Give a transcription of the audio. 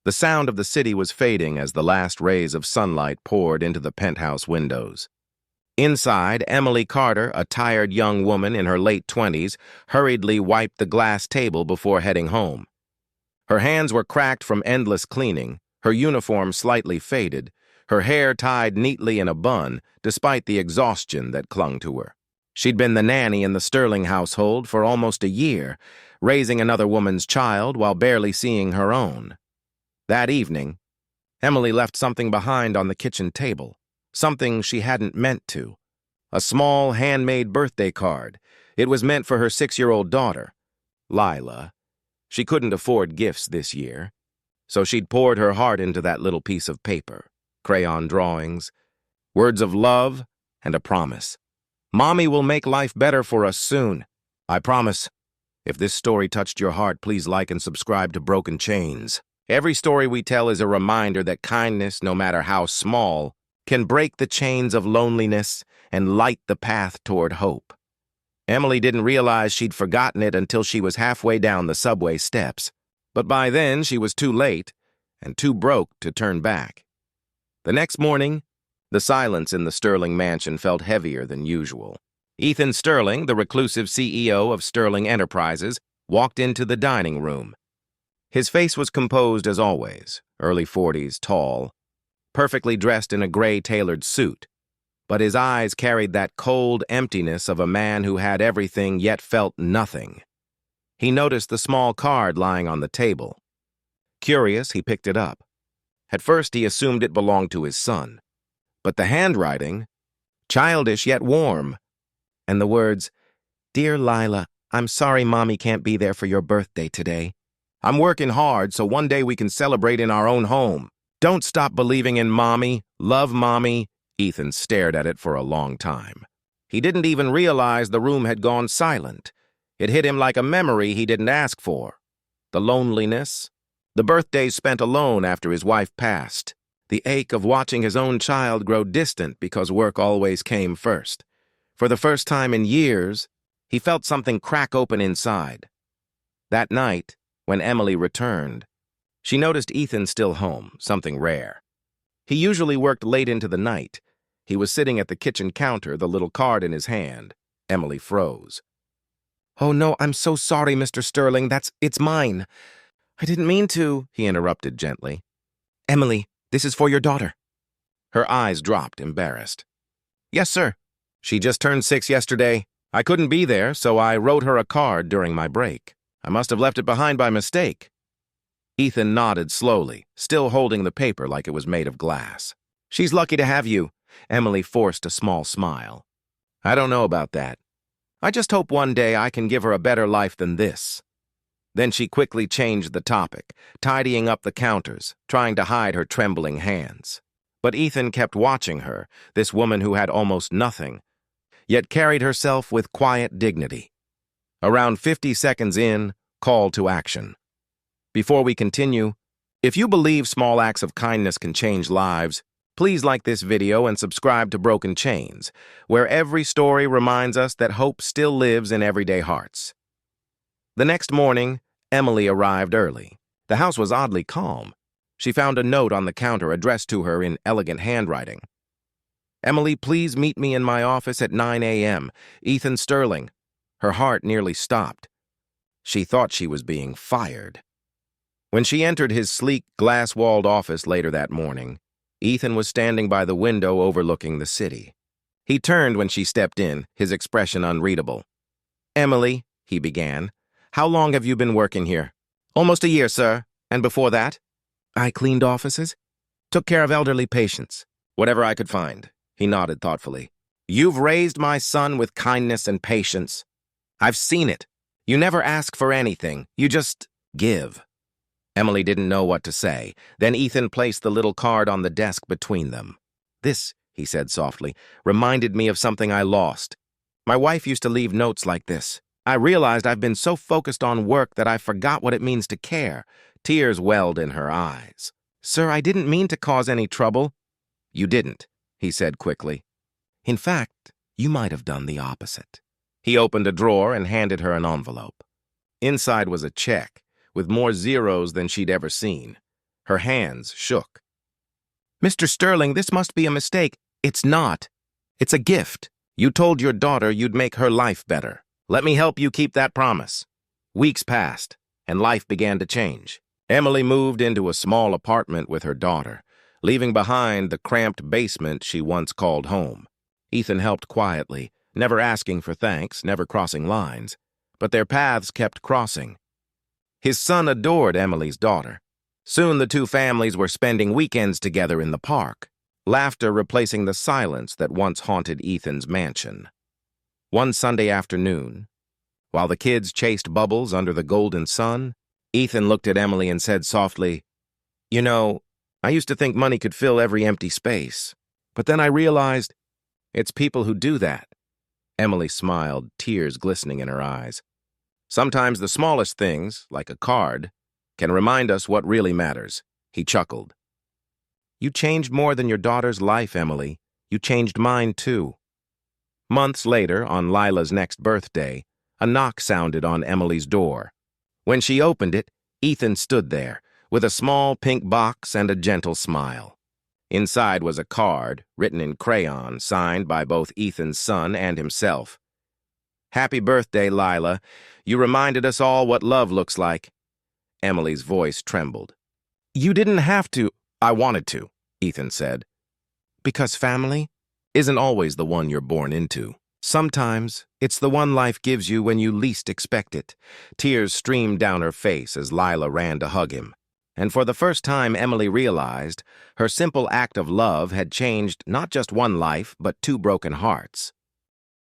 The sound of the city was fading as the last rays of sunlight poured into the penthouse windows. Inside, Emily Carter, a tired young woman in her late 20s, hurriedly wiped the glass table before heading home. Her hands were cracked from endless cleaning, her uniform slightly faded, her hair tied neatly in a bun, despite the exhaustion that clung to her. She'd been the nanny in the Sterling household for almost a year, raising another woman's child while barely seeing her own. That evening, Emily left something behind on the kitchen table, something she hadn't meant to. A small, handmade birthday card. It was meant for her 6-year-old daughter, Lila. She couldn't afford gifts this year, so she'd poured her heart into that little piece of paper, crayon drawings, words of love, and a promise. Mommy will make life better for us soon. I promise. If this story touched your heart, please like and subscribe to Broken Chains. Every story we tell is a reminder that kindness, no matter how small, can break the chains of loneliness and light the path toward hope. Emily didn't realize she'd forgotten it until she was halfway down the subway steps. But by then, she was too late and too broke to turn back. The next morning, the silence in the Sterling mansion felt heavier than usual. Ethan Sterling, the reclusive CEO of Sterling Enterprises, walked into the dining room. His face was composed as always, early 40s, tall, perfectly dressed in a gray tailored suit, but his eyes carried that cold emptiness of a man who had everything yet felt nothing. He noticed the small card lying on the table. Curious, he picked it up. At first, he assumed it belonged to his son. But the handwriting, childish yet warm, and the words, "Dear Lila, I'm sorry Mommy can't be there for your birthday today. I'm working hard so one day we can celebrate in our own home. Don't stop believing in Mommy. Love Mommy." Ethan stared at it for a long time. He didn't even realize the room had gone silent. It hit him like a memory he didn't ask for. The loneliness, the birthdays spent alone after his wife passed, the ache of watching his own child grow distant because work always came first. For the first time in years, he felt something crack open inside. That night, when Emily returned, she noticed Ethan still home, something rare. He usually worked late into the night. He was sitting at the kitchen counter, the little card in his hand. Emily froze. "Oh no, I'm so sorry, Mr. Sterling. It's mine. I didn't mean to," he interrupted gently. "Emily, this is for your daughter." Her eyes dropped, embarrassed. "Yes, sir. She just turned 6 yesterday. I couldn't be there, so I wrote her a card during my break. I must have left it behind by mistake." Ethan nodded slowly, still holding the paper like it was made of glass. "She's lucky to have you." Emily forced a small smile. "I don't know about that. I just hope one day I can give her a better life than this." Then she quickly changed the topic, tidying up the counters, trying to hide her trembling hands. But Ethan kept watching her, this woman who had almost nothing, yet carried herself with quiet dignity. Around 50 seconds in, call to action. Before we continue, if you believe small acts of kindness can change lives, please like this video and subscribe to Broken Chains, where every story reminds us that hope still lives in everyday hearts. The next morning, Emily arrived early. The house was oddly calm. She found a note on the counter addressed to her in elegant handwriting. "Emily, please meet me in my office at 9 a.m. Ethan Sterling." Her heart nearly stopped. She thought she was being fired. When she entered his sleek, glass-walled office later that morning, Ethan was standing by the window overlooking the city. He turned when she stepped in, his expression unreadable. "Emily," he began, "how long have you been working here?" "Almost a year, sir. And before that?" "I cleaned offices, took care of elderly patients." "Whatever I could find." He nodded thoughtfully. "You've raised my son with kindness and patience. I've seen it. You never ask for anything. You just give." Emily didn't know what to say. Then Ethan placed the little card on the desk between them. "This," he said softly, "reminded me of something I lost. My wife used to leave notes like this. I realized I've been so focused on work that I forgot what it means to care." Tears welled in her eyes. "Sir, I didn't mean to cause any trouble." "You didn't," he said quickly. "In fact, you might have done the opposite." He opened a drawer and handed her an envelope. Inside was a check, with more zeros than she'd ever seen. Her hands shook. "Mr. Sterling, this must be a mistake." "It's not. It's a gift. You told your daughter you'd make her life better. Let me help you keep that promise." Weeks passed, and life began to change. Emily moved into a small apartment with her daughter, leaving behind the cramped basement she once called home. Ethan helped quietly, never asking for thanks, never crossing lines, but their paths kept crossing. His son adored Emily's daughter. Soon the two families were spending weekends together in the park, laughter replacing the silence that once haunted Ethan's mansion. One Sunday afternoon, while the kids chased bubbles under the golden sun, Ethan looked at Emily and said softly, "You know, I used to think money could fill every empty space, but then I realized it's people who do that." Emily smiled, tears glistening in her eyes. "Sometimes the smallest things, like a card, can remind us what really matters." He chuckled. "You changed more than your daughter's life, Emily. You changed mine, too." Months later, on Lila's next birthday, a knock sounded on Emily's door. When she opened it, Ethan stood there, with a small pink box and a gentle smile. Inside was a card, written in crayon, signed by both Ethan's son and himself. "Happy birthday, Lila. You reminded us all what love looks like." Emily's voice trembled. "You didn't have to." "I wanted to," Ethan said. "Because family isn't always the one you're born into. Sometimes it's the one life gives you when you least expect it." Tears streamed down her face as Lila ran to hug him. And for the first time, Emily realized her simple act of love had changed not just one life, but two broken hearts.